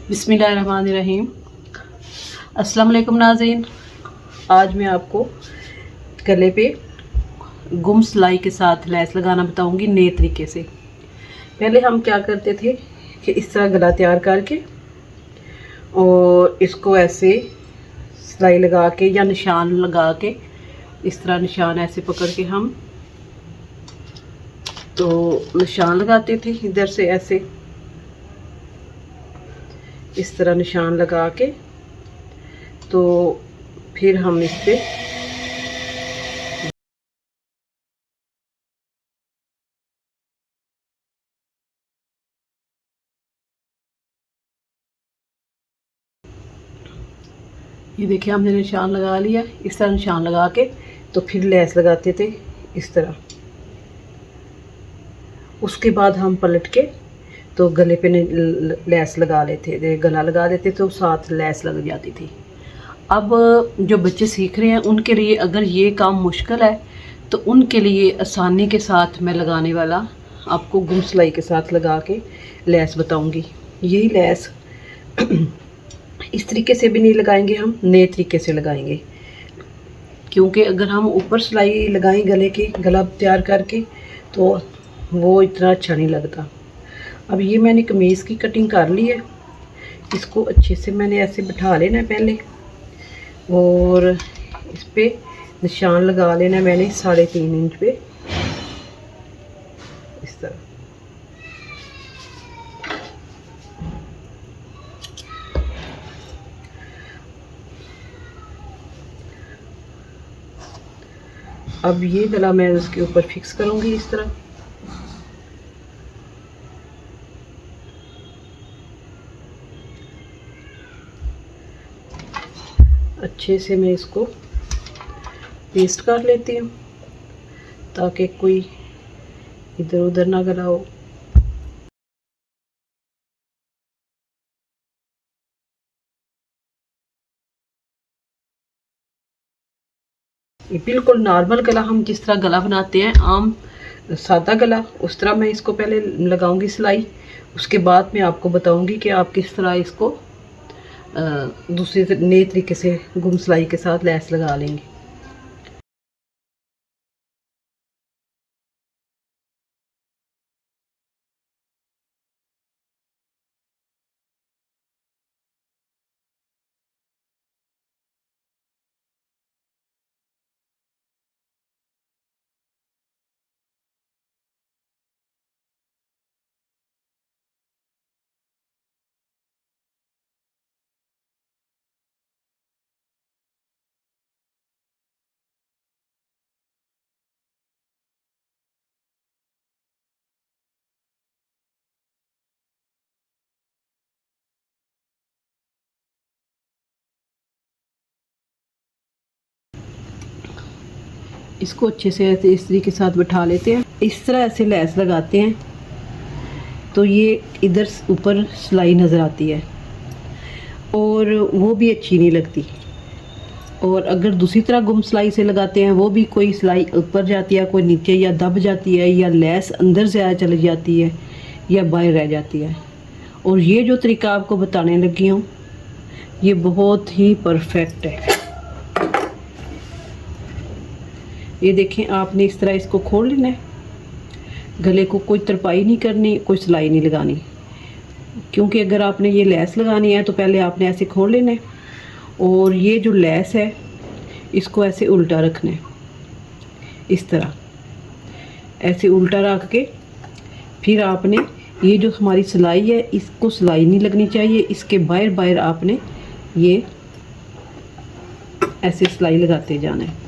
बिस्मिल्लाहिर्रहमानिर्रहीम। अस्सलाम वालेकुम नाज़रीन। आज मैं आपको गले पे गुम सिलाई के साथ लैस लगाना बताऊंगी नए तरीके से। पहले हम क्या करते थे कि इस तरह गला तैयार करके और इसको ऐसे सिलाई लगा के या निशान लगा के, इस तरह निशान ऐसे पकड़ के हम तो निशान लगाते थे इधर से ऐसे, इस तरह निशान लगा के तो फिर हम इस पे ये देखिए हमने निशान लगा लिया। इस तरह निशान लगा के तो फिर लैस लगाते थे इस तरह। उसके बाद हम पलट के तो गले पे लैस लगा लेते थे, गला लगा देते तो साथ लैस लग जाती थी। अब जो बच्चे सीख रहे हैं उनके लिए अगर ये काम मुश्किल है तो उनके लिए आसानी के साथ मैं लगाने वाला आपको गुम सिलाई के साथ लगा के लैस बताऊंगी। यही लैस इस तरीके से भी नहीं लगाएंगे, हम नए तरीके से लगाएंगे, क्योंकि अगर हम ऊपर सिलाई लगाएं गले की, गला तैयार करके, तो वो इतना अच्छा नहीं लगता। अब ये मैंने कमीज़ की कटिंग कर ली है। इसको अच्छे से मैंने ऐसे बिठा लेना है पहले और इस पे निशान लगा लेना है मैंने 3.5 इंच पे इस तरह। अब ये गला मैं उसके ऊपर फिक्स करूंगी इस तरह। अच्छे से मैं इसको पेस्ट कर लेती हूँ ताकि कोई इधर उधर ना गला हो। ये बिल्कुल नॉर्मल गला, हम जिस तरह गला बनाते हैं आम सादा गला, उस तरह मैं इसको पहले लगाऊंगी सिलाई। उसके बाद मैं आपको बताऊंगी कि आप किस तरह इसको दूसरे नए तरीके से गुम सिलाई के साथ लैस लगा लेंगे। इसको अच्छे से ऐसे इस्त्री के साथ बिठा लेते हैं, इस तरह ऐसे लैस लगाते हैं तो ये इधर ऊपर सिलाई नज़र आती है और वो भी अच्छी नहीं लगती। और अगर दूसरी तरह गुम सिलाई से लगाते हैं वो भी कोई सिलाई ऊपर जाती है, कोई नीचे, या दब जाती है, या लैस अंदर से चली जाती है, या बाहर रह जाती है। और ये जो तरीका आपको बताने लगी हूँ ये बहुत ही परफेक्ट है। ये देखें, आपने इस तरह इसको खोल लेना है, गले को कोई तरपाई नहीं करनी, कोई सिलाई नहीं लगानी, क्योंकि अगर आपने ये लैस लगानी है तो पहले आपने ऐसे खोल लेना है और ये जो लैस है इसको ऐसे उल्टा रखना है, इस तरह ऐसे उल्टा रख के फिर आपने ये जो हमारी सिलाई है इसको सिलाई नहीं लगनी चाहिए, इसके बाहर बाहर आपने ये ऐसे सिलाई लगाते जाना है।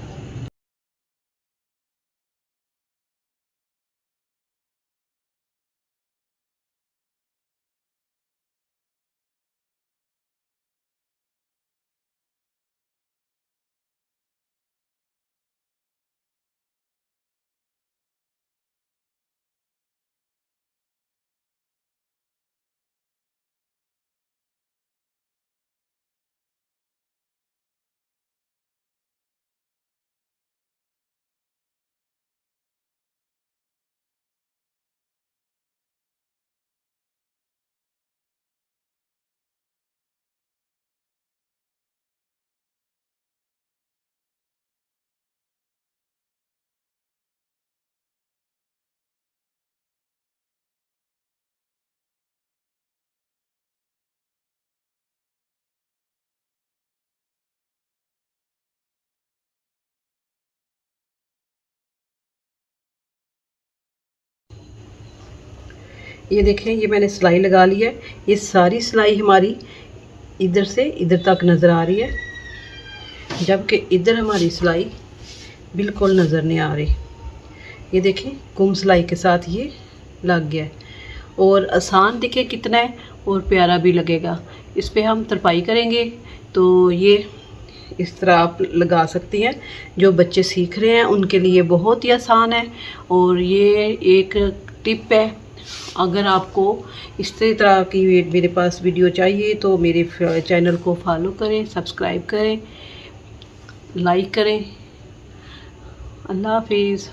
ये देखें, ये मैंने सिलाई लगा ली है। ये सारी सिलाई हमारी इधर से इधर तक नज़र आ रही है, जबकि इधर हमारी सिलाई बिल्कुल नज़र नहीं आ रही। ये देखें, गुम सिलाई के साथ ये लग गया है और आसान दिखे कितना है और प्यारा भी लगेगा। इस पे हम तरपाई करेंगे तो ये इस तरह आप लगा सकती हैं। जो बच्चे सीख रहे हैं उनके लिए बहुत ही आसान है और ये एक टिप है। अगर आपको इस तरह की मेरे पास वीडियो चाहिए तो मेरे चैनल को फॉलो करें, सब्सक्राइब करें, लाइक करें। अल्लाह हाफिज़।